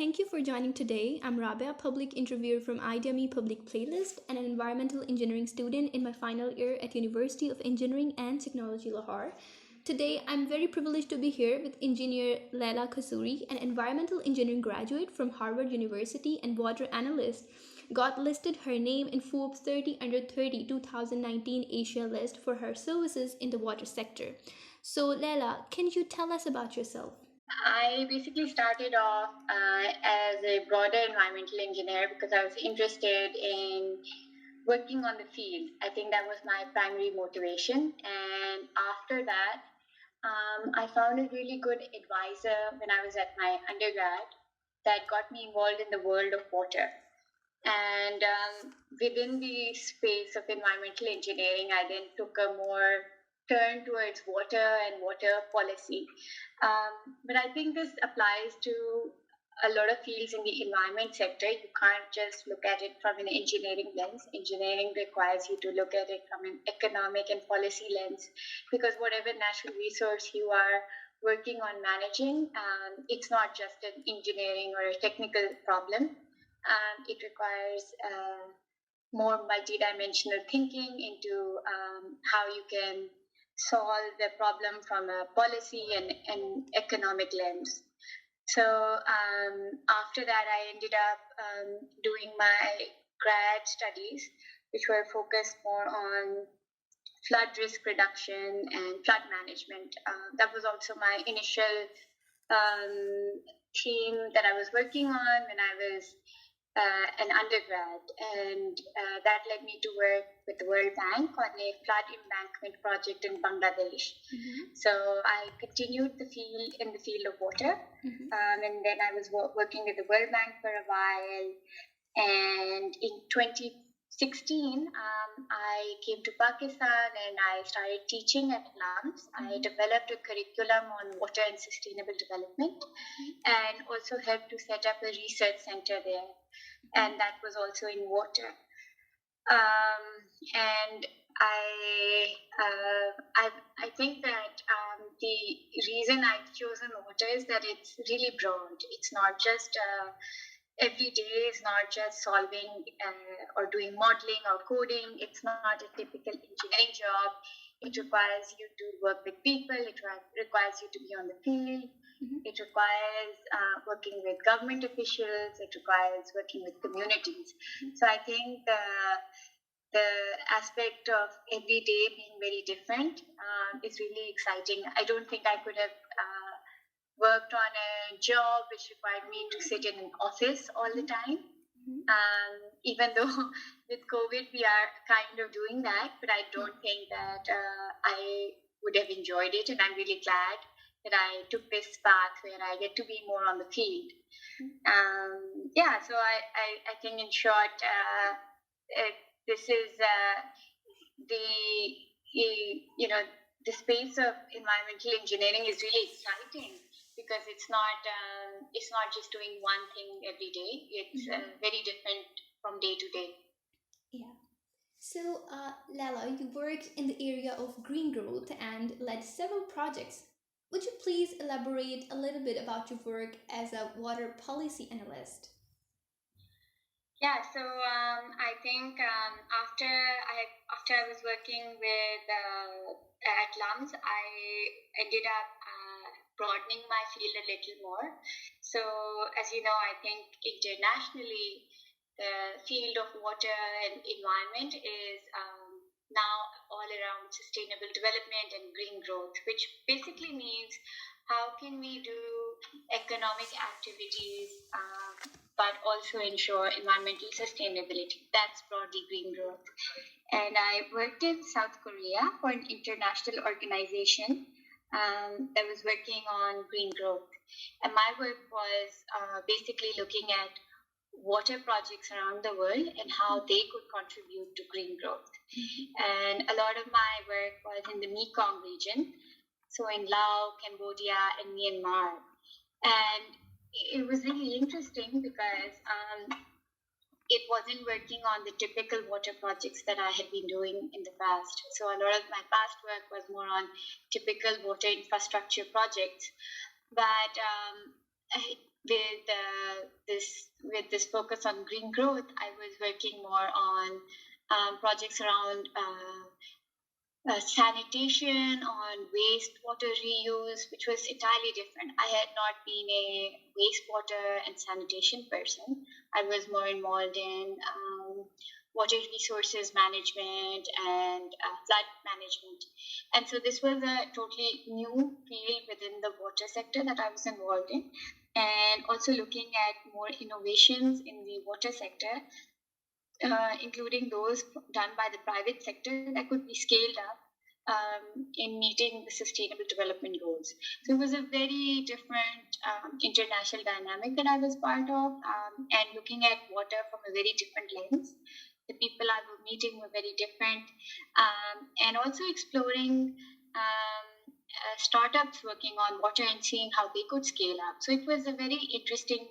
thank you for joining today. I'm Rabia, public interviewer from ideaXme Public Playlist and an environmental engineering student in my final year at University of Engineering and Technology Lahore. Today, I'm very privileged to be here with engineer Laila Kasuri, an environmental engineering graduate from Harvard University and water analyst. Got listed her name in Forbes 30 under 30 2019 Asia list for her services in the water sector. So, Laila, can you tell us about yourself? I basically started off as a broader environmental engineer because I was interested in working on the field. I think that was my primary motivation. And after that, I found a really good advisor when I was at my undergrad that got me involved in the world of water. And within the space of environmental engineering, I then took a more turn towards water and water policy. But I think this applies to a lot of fields in the environment sector. You can't just look at it from an engineering lens. Engineering requires you to look at it from an economic and policy lens because whatever natural resource you are working on managing, it's not just an engineering or a technical problem. It requires more multidimensional thinking into how you can solve the problem from a policy and economic lens. So after that, I ended up doing my grad studies, which were focused more on flood risk reduction and flood management. That was also my initial theme that I was working on when I was an undergrad, and that led me to work with the World Bank on a flood embankment project in Bangladesh. So I continued in the field of water, and then I was working with the World Bank for a while. And in 2016, I came to Pakistan and I started teaching at LAMS. I developed a curriculum on water and sustainable development, and also helped to set up a research center there. And that was also in water. And I think that the reason I've chosen water is that it's really broad. It's not just every day is not just solving or doing modeling or coding. It's not a typical engineering job. It requires you to work with people. It requires you to be on the field. It requires working with government officials. It requires working with communities. So I think the aspect of every day being very different is really exciting. I don't think I could have worked on a job which required me to sit in an office all the time. Even though with COVID we are kind of doing that, but I don't think that I would have enjoyed it, and I'm really glad that I took this path where I get to be more on the field. So I think in short, this is the space of environmental engineering is really exciting because it's not just doing one thing every day. It's very different from day to day. Yeah. So, Lala, you worked in the area of green growth and led several projects. Would you please elaborate a little bit about your work as a water policy analyst? Yeah, so I think after I was working with at LUMS, I ended up broadening my field a little more. So as you know, I think internationally the field of water and environment is now all around sustainable development and green growth, which basically means how can we do economic activities but also ensure environmental sustainability. That's broadly green growth. And I worked in South Korea for an international organization that was working on green growth. And my work was basically looking at water projects around the world and how they could contribute to green growth. And a lot of my work was in the Mekong region, so in Laos, Cambodia, and Myanmar. And it was really interesting because it wasn't working on the typical water projects that I had been doing in the past. So a lot of my past work was more on typical water infrastructure projects. But with with this focus on green growth, I was working more on projects around sanitation, on wastewater reuse, which was entirely different. I had not been a wastewater and sanitation person. I was more involved in water resources management and flood management. And so this was a totally new field within the water sector that I was involved in. And also looking at more innovations in the water sector, including those done by the private sector that could be scaled up in meeting the sustainable development goals. So it was a very different international dynamic that I was part of, and looking at water from a very different lens. The people I was meeting were very different, and also exploring startups working on water and seeing how they could scale up. So it was a very interesting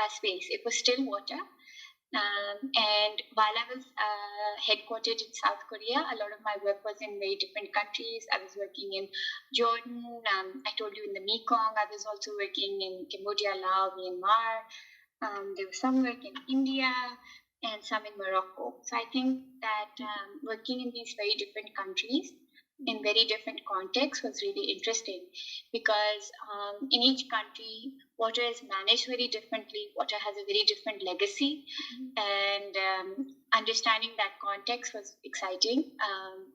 space. It was still water. And while I was headquartered in South Korea, a lot of my work was in very different countries. I was working in Jordan. I told you in the Mekong. I was also working in Cambodia, Laos, Myanmar. There was some work in India and some in Morocco. So I think that working in these very different countries in very different contexts was really interesting, because in each country, water is managed very differently. Water has a very different legacy, and understanding that context was exciting,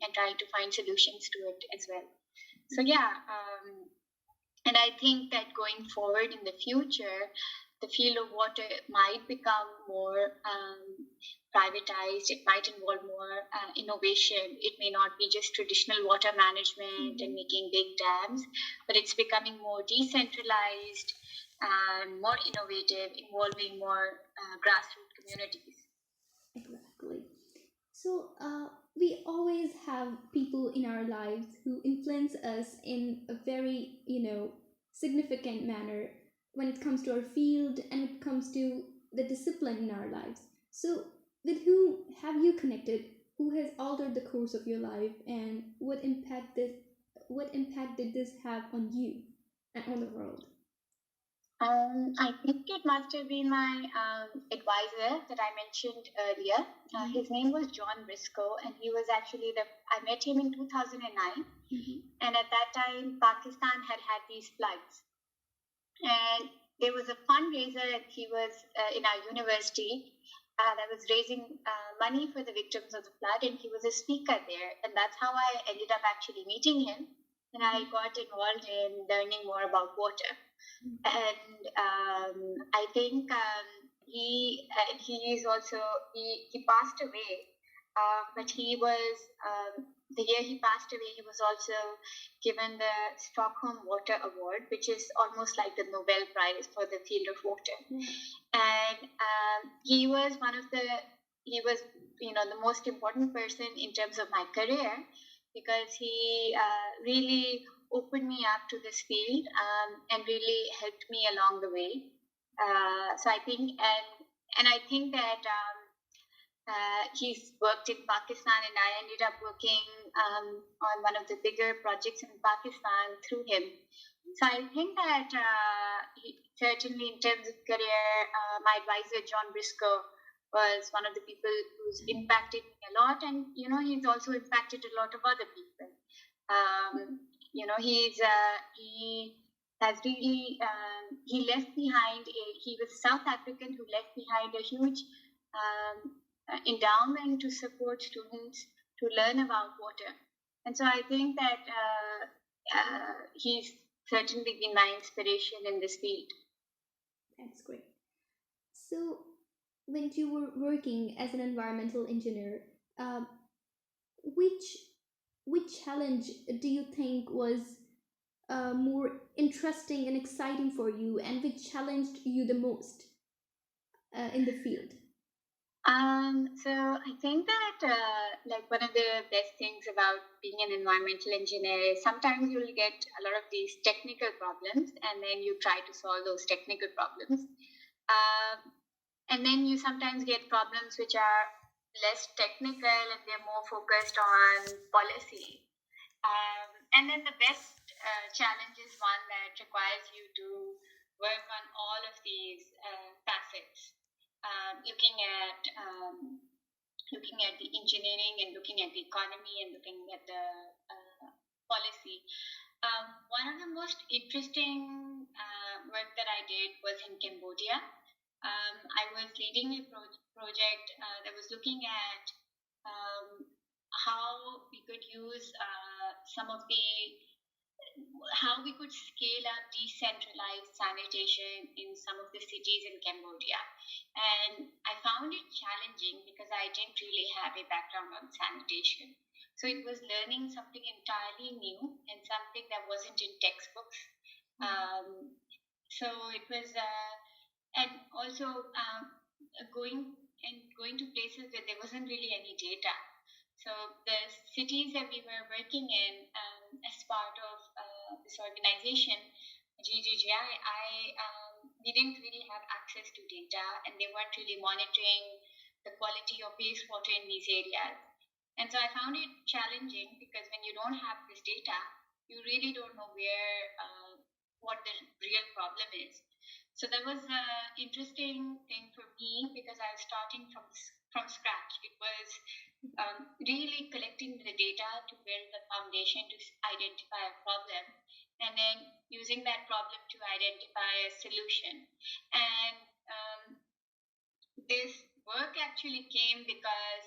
and trying to find solutions to it as well. So yeah, and I think that going forward in the future, the field of water might become more privatized. It might involve more innovation. It may not be just traditional water management and making big dams, but it's becoming more decentralized and more innovative, involving more grassroots communities. Exactly. So, we always have people in our lives who influence us in a very, significant manner when it comes to our field and it comes to the discipline in our lives. So, with whom have you connected? Who has altered the course of your life, and what impact did this have on you and on the world? I think it must have been my advisor that I mentioned earlier. His name was John Briscoe, and he was actually I met him in 2009. And at that time, Pakistan had these floods. And there was a fundraiser that he was in our university that was raising money for the victims of the flood, and he was a speaker there. And that's how I ended up actually meeting him. And I got involved in learning more about water. And I think he is also he passed away, but he was the year he passed away, he was also given the Stockholm Water Award, which is almost like the Nobel Prize for the field of water. And he was the most important person in terms of my career, because he really opened me up to this field and really helped me along the way. So I think, and I think that he's worked in Pakistan, and I ended up working on one of the bigger projects in Pakistan through him. So I think that certainly in terms of career, my advisor, John Briscoe, was one of the people who's impacted me a lot. And, he's also impacted a lot of other people. He has really, he left behind, he was South African who left behind a huge endowment to support students to learn about water. And so I think that he's certainly been my inspiration in this field. That's great. So, when you were working as an environmental engineer, which challenge do you think was more interesting and exciting for you, and which challenged you the most in the field? So I think that one of the best things about being an environmental engineer is sometimes you'll get a lot of these technical problems, and then you try to solve those technical problems. And then you sometimes get problems which are less technical and they're more focused on policy. And then the best challenge is one that requires you to work on all of these facets. looking at the engineering and looking at the economy and looking at the policy. One of the most interesting work that I did was in Cambodia. I was leading a project that was looking at how we could use how we could scale up decentralized sanitation in some of the cities in Cambodia. And I found it challenging because I didn't really have a background on sanitation. So it was learning something entirely new and something that wasn't in textbooks. So it was, and also going to places where there wasn't really any data. So the cities that we were working in as part of this organization, GGGI, we didn't really have access to data, and they weren't really monitoring the quality of wastewater in these areas. And so I found it challenging because when you don't have this data, you really don't know what the real problem is. So that was an interesting thing for me because I was starting from scratch. It was really collecting the data to build the foundation to identify a problem, and then using that problem to identify a solution. And this work actually came because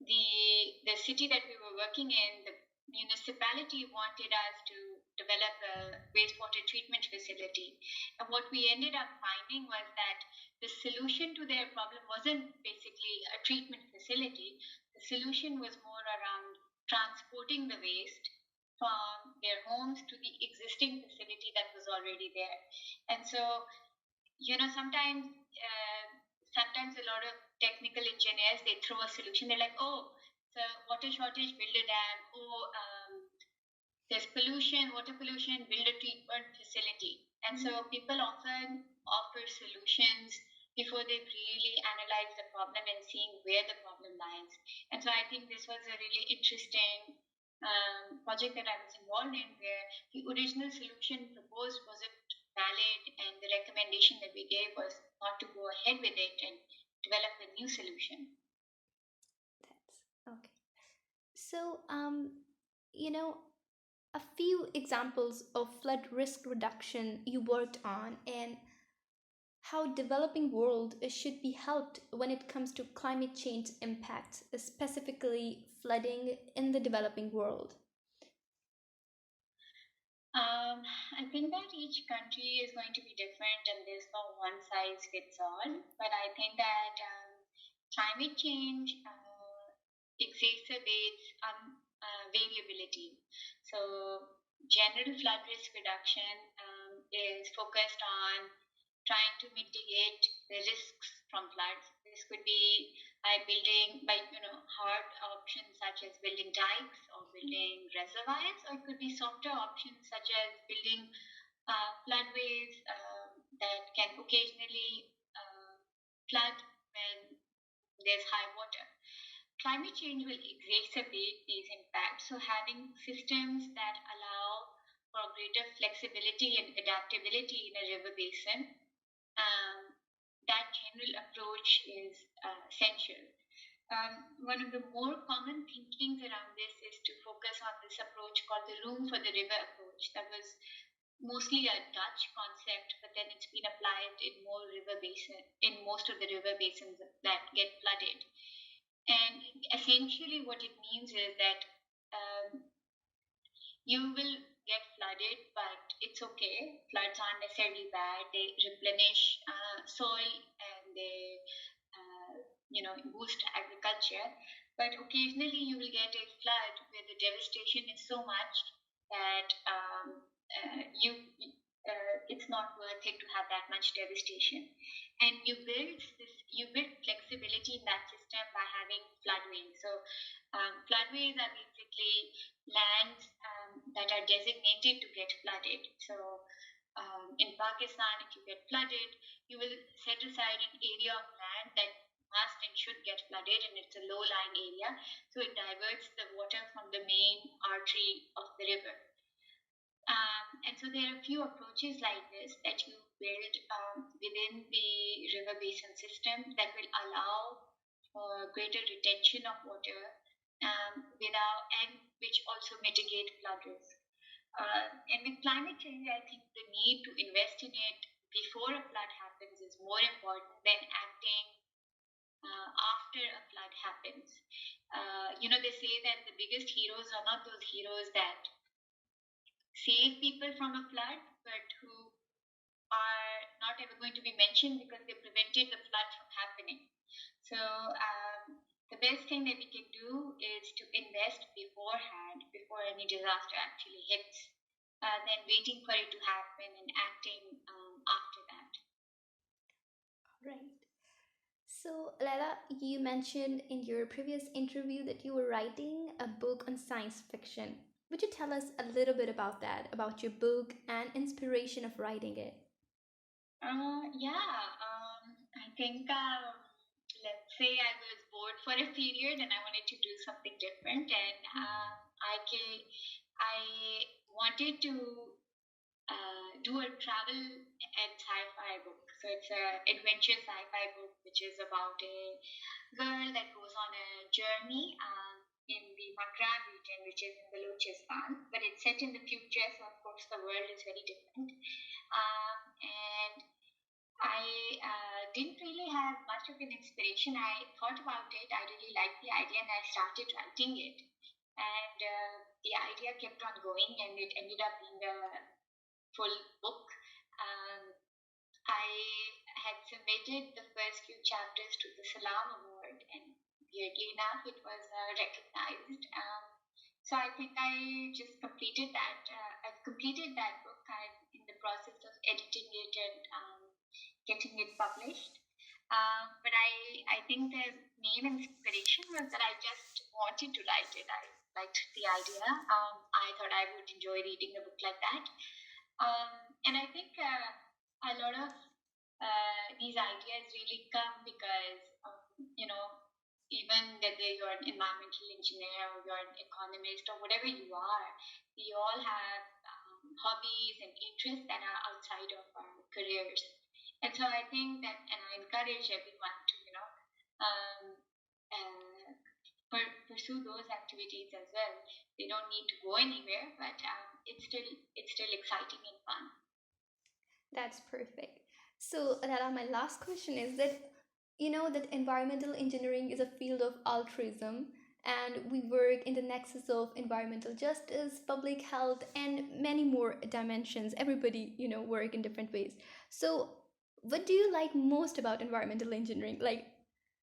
the city that we were working in, the municipality wanted us to develop a wastewater treatment facility. And what we ended up finding was that the solution to their problem wasn't basically a treatment facility. The solution was more around transporting the waste from their homes to the existing facility that was already there. And so, sometimes a lot of technical engineers, they throw a solution. They're like, oh, it's a water shortage, build a dam. Oh, there's pollution, water pollution, build a treatment facility. And so people often offer solutions before they've really analyzed the problem and seeing where the problem lies. And so I think this was a really interesting project that I was involved in, where the original solution proposed wasn't valid, and the recommendation that we gave was not to go ahead with it and develop a new solution. That's okay. So, a few examples of flood risk reduction you worked on, and how developing world should be helped when it comes to climate change impacts, specifically flooding in the developing world. I think that each country is going to be different and there's no one size fits all. But I think that climate change exacerbates variability. So, general flood risk reduction is focused on trying to mitigate the risks from floods. This could be by hard options such as building dikes or building reservoirs, or it could be softer options such as building floodways that can occasionally flood when there's high water. Climate change will exacerbate these impacts, so having systems that allow for greater flexibility and adaptability in a river basin, that general approach is essential. One of the more common thinkings around this is to focus on this approach called the room for the river approach. That was mostly a Dutch concept, but then it's been applied in most of the river basins that get flooded. And essentially, what it means is that you will get flooded, but it's okay. Floods aren't necessarily bad. They replenish soil and they, boost agriculture. But occasionally, you will get a flood where the devastation is so much that it's not worth it to have that much devastation. And you build flexibility in that system by having floodways. So floodways are basically lands that are designated to get flooded. So in Pakistan, if you get flooded, you will set aside an area of land that must and should get flooded, and it's a low-lying area. So it diverts the water from the main artery of the river. And so there are a few approaches like this that you build within the river basin system that will allow for greater retention of water and which also mitigate flood risk. And with climate change, I think the need to invest in it before a flood happens is more important than acting after a flood happens. They say that the biggest heroes are not those heroes that save people from a flood, but who are not ever going to be mentioned because they prevented the flood from happening. So the best thing that we can do is to invest beforehand, before any disaster actually hits, than waiting for it to happen and acting after that. Right. So, Laila, you mentioned in your previous interview that you were writing a book on science fiction. Would you tell us a little bit about that, about your book and inspiration of writing it? Yeah, I think let's say I was bored for a period and I wanted to do something different, and I wanted to do a travel and sci-fi book. So it's a adventure sci-fi book which is about a girl that goes on a journey in the Makran region, which is in Balochistan, but it's set in the future, so of course the world is very different. And I didn't really have much of an inspiration. I thought about it, I really liked the idea, and I started writing it. And the idea kept on going, and it ended up being a full book. I had submitted the first few chapters to the Salam Award, and weirdly enough, it was recognized. So I think I just completed that. I've completed that book. I'm in the process of editing it and getting it published. But I think the main inspiration was that I just wanted to write it. I liked the idea. I thought I would enjoy reading a book like that. And I think a lot of these ideas really come because, even whether you're an environmental engineer or you're an economist or whatever you are, we all have hobbies and interests that are outside of our careers. And so I think that, and I encourage everyone to, um, uh, pursue those activities as well. They don't need to go anywhere, but it's still exciting and fun. That's perfect. So, Lala, my last question is that you know that environmental engineering is a field of altruism, and we work in the nexus of environmental justice, public health, and many more dimensions. Everybody, work in different ways. So, what do you like most about environmental engineering? Like,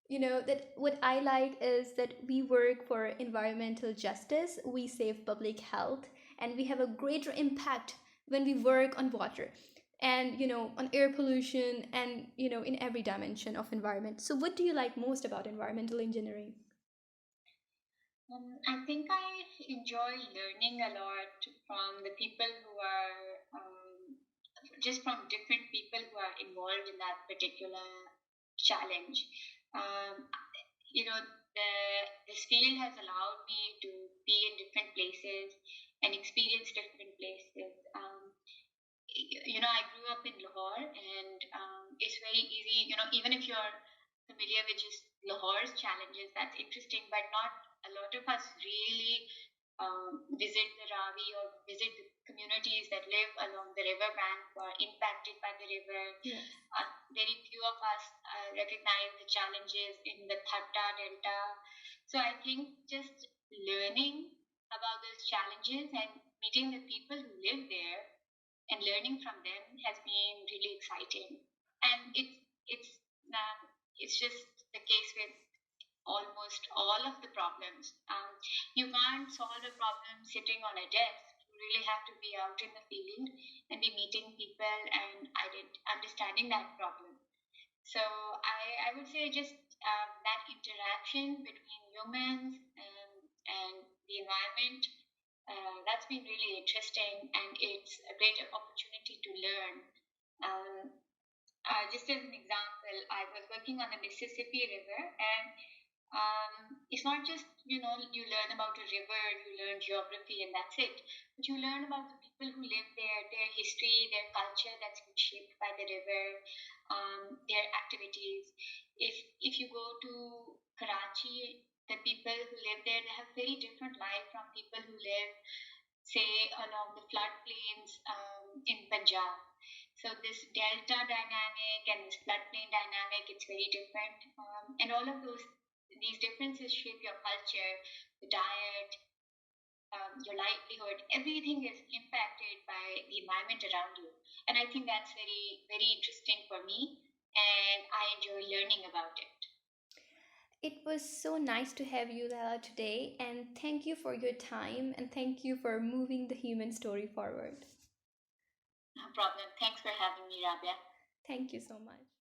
that what I like is that we work for environmental justice, we save public health, and we have a greater impact when we work on water and on air pollution and in every dimension of environment. So what do you like most about environmental engineering? I think I enjoy learning a lot from the people who are just from different people who are involved in that particular challenge. Um, this field has allowed me to be in different places and experience different places. I grew up in Lahore, and it's very easy, even if you're familiar with just Lahore's challenges, that's interesting, but not a lot of us really visit the Ravi or visit the communities that live along the river bank or are impacted by the river. Yes. Very few of us recognize the challenges in the Thatta Delta. So I think just learning about those challenges and meeting the people who live there and learning from them has been really exciting. And it's just the case with almost all of the problems. You can't solve a problem sitting on a desk. You really have to be out in the field and be meeting people and understanding that problem. So I would say just that interaction between humans and the environment, that's been really interesting, and it's a great opportunity to learn. Just as an example, I was working on the Mississippi River, and It's not just, you learn about a river, you learn geography, and that's it. But you learn about the people who live there, their history, their culture that's been shaped by the river, their activities. If you go to Karachi, the people who live there, they have very different life from people who live, say, along the floodplains in Punjab. So this delta dynamic and this floodplain dynamic, it's very different. And all of these differences shape your culture, the diet, your livelihood. Everything is impacted by the environment around you. And I think that's very, very interesting for me. And I enjoy learning about it. It was so nice to have you, Laila, today, and thank you for your time and thank you for moving the human story forward. No problem. Thanks for having me, Rabia. Thank you so much.